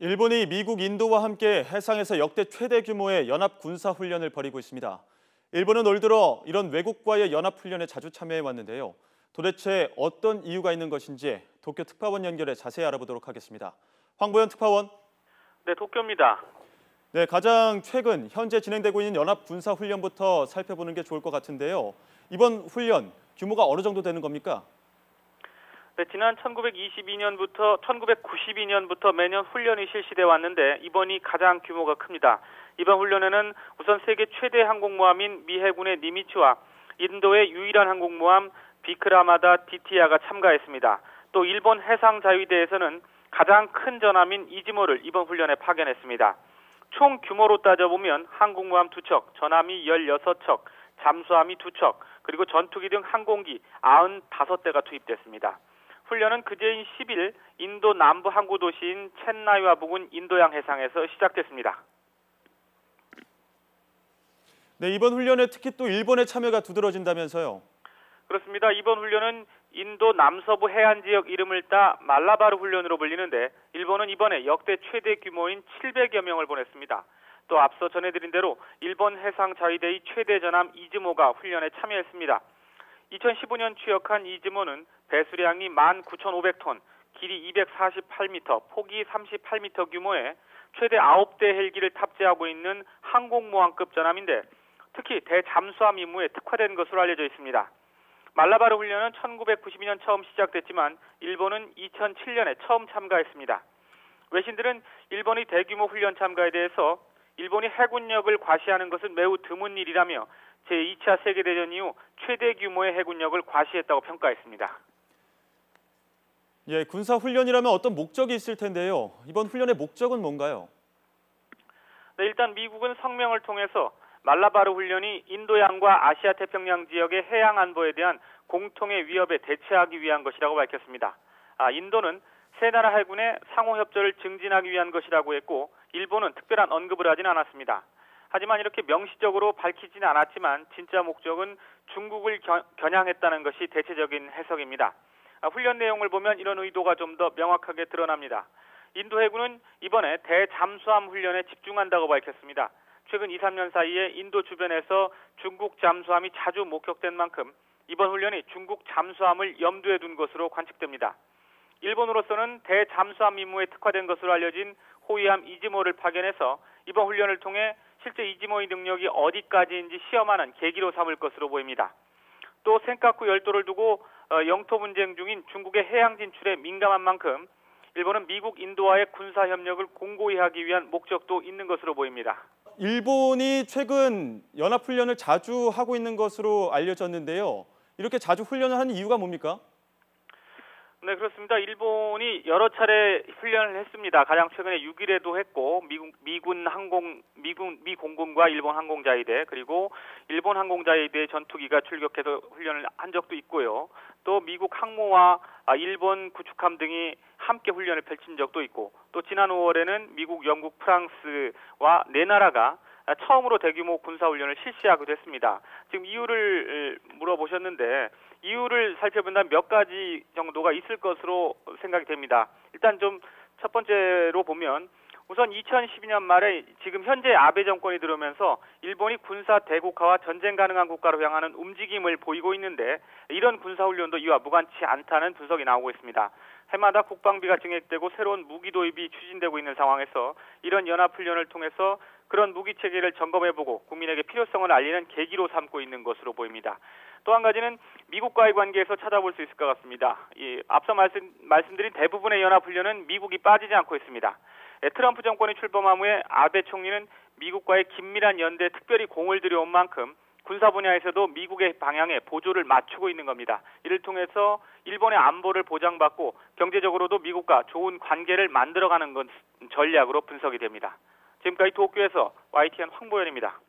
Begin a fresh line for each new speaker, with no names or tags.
일본이 미국, 인도와 함께 해상에서 역대 최대 규모의 연합 군사 훈련을 벌이고 있습니다. 일본은 올 들어 이런 외국과의 연합 훈련에 자주 참여해 왔는데요. 도대체 어떤 이유가 있는 것인지 도쿄 특파원 연결해 자세히 알아보도록 하겠습니다. 황보현 특파원.
네, 도쿄입니다.
네, 가장 최근 현재 진행되고 있는 연합 군사 훈련부터 살펴보는 게 좋을 것 같은데요. 이번 훈련 규모가 어느 정도 되는 겁니까?
네, 지난 1992년부터 매년 훈련이 실시돼 왔는데 이번이 가장 규모가 큽니다. 이번 훈련에는 우선 세계 최대 항공모함인 미 해군의 니미츠와 인도의 유일한 항공모함 비크라마다 디티야가 참가했습니다. 또 일본 해상자위대에서는 가장 큰 전함인 이즈모를 이번 훈련에 파견했습니다. 총 규모로 따져보면 항공모함 2척, 전함이 16척, 잠수함이 2척, 그리고 전투기 등 항공기 95대가 투입됐습니다. 훈련은 그제인 10일 인도 남부 항구 도시인 첸나이와 부근 인도양 해상에서 시작됐습니다.
네, 이번 훈련에 특히 또 일본의 참여가 두드러진다면서요.
그렇습니다. 이번 훈련은 인도 남서부 해안 지역 이름을 따 말라바르 훈련으로 불리는데 일본은 이번에 역대 최대 규모인 700여 명을 보냈습니다. 또 앞서 전해드린 대로 일본 해상자위대의 최대 전함 이즈모가 훈련에 참여했습니다. 2015년 취역한 이즈모는 배수량이 19,500톤, 길이 248m, 폭이 38m 규모의 최대 9대 헬기를 탑재하고 있는 항공모함급 전함인데 특히 대잠수함 임무에 특화된 것으로 알려져 있습니다. 말라바르 훈련은 1992년 처음 시작됐지만 일본은 2007년에 처음 참가했습니다. 외신들은 일본의 대규모 훈련 참가에 대해서 일본이 해군력을 과시하는 것은 매우 드문 일이라며 제2차 세계대전 이후 최대 규모의 해군력을 과시했다고 평가했습니다.
예, 군사 훈련이라면 어떤 목적이 있을 텐데요. 이번 훈련의 목적은 뭔가요?
네, 일단 미국은 성명을 통해서 말라바르 훈련이 인도양과 아시아 태평양 지역의 해양 안보에 대한 공통의 위협에 대처하기 위한 것이라고 밝혔습니다. 인도는 세 나라 해군의 상호 협조를 증진하기 위한 것이라고 했고 일본은 특별한 언급을 하진 않았습니다. 하지만 이렇게 명시적으로 밝히지는 않았지만 진짜 목적은 중국을 겨냥했다는 것이 대체적인 해석입니다. 훈련 내용을 보면 이런 의도가 좀 더 명확하게 드러납니다. 인도 해군은 이번에 대잠수함 훈련에 집중한다고 밝혔습니다. 최근 2, 3년 사이에 인도 주변에서 중국 잠수함이 자주 목격된 만큼 이번 훈련이 중국 잠수함을 염두에 둔 것으로 관측됩니다. 일본으로서는 대잠수함 임무에 특화된 것으로 알려진 호위함 이즈모를 파견해서 이번 훈련을 통해 실제 이즈모의 능력이 어디까지인지 시험하는 계기로 삼을 것으로 보입니다. 또 센카쿠 열도를 두고 영토 분쟁 중인 중국의 해양 진출에 민감한 만큼 일본은 미국, 인도와의 군사 협력을 공고히 하기 위한 목적도 있는 것으로 보입니다.
일본이 최근 연합훈련을 자주 하고 있는 것으로 알려졌는데요. 이렇게 자주 훈련을 하는 이유가 뭡니까?
네, 그렇습니다. 일본이 여러 차례 훈련을 했습니다. 가장 최근에 6일에도 했고 미 공군과 일본 항공자위대 그리고 일본 항공자위대 전투기가 출격해서 훈련을 한 적도 있고요. 또 미국 항모와 일본 구축함 등이 함께 훈련을 펼친 적도 있고 또 지난 5월에는 미국, 영국, 프랑스와 네 나라가 처음으로 대규모 군사훈련을 실시하기도 했습니다. 지금 이유를 물어보셨는데 이유를 살펴본다면 몇 가지 정도가 있을 것으로 생각이 됩니다. 일단 좀 첫 번째로 보면 우선 2012년 말에 지금 현재 아베 정권이 들어오면서 일본이 군사 대국화와 전쟁 가능한 국가로 향하는 움직임을 보이고 있는데 이런 군사훈련도 이와 무관치 않다는 분석이 나오고 있습니다. 해마다 국방비가 증액되고 새로운 무기 도입이 추진되고 있는 상황에서 이런 연합훈련을 통해서 그런 무기 체계를 점검해보고 국민에게 필요성을 알리는 계기로 삼고 있는 것으로 보입니다. 또 한 가지는 미국과의 관계에서 찾아볼 수 있을 것 같습니다. 앞서 말씀드린 대부분의 연합훈련은 미국이 빠지지 않고 있습니다. 트럼프 정권이 출범한 후에 아베 총리는 미국과의 긴밀한 연대에 특별히 공을 들여온 만큼 군사 분야에서도 미국의 방향에 보조를 맞추고 있는 겁니다. 이를 통해서 일본의 안보를 보장받고 경제적으로도 미국과 좋은 관계를 만들어가는 건 전략으로 분석이 됩니다. 지금까지 도쿄에서 YTN 황보현입니다.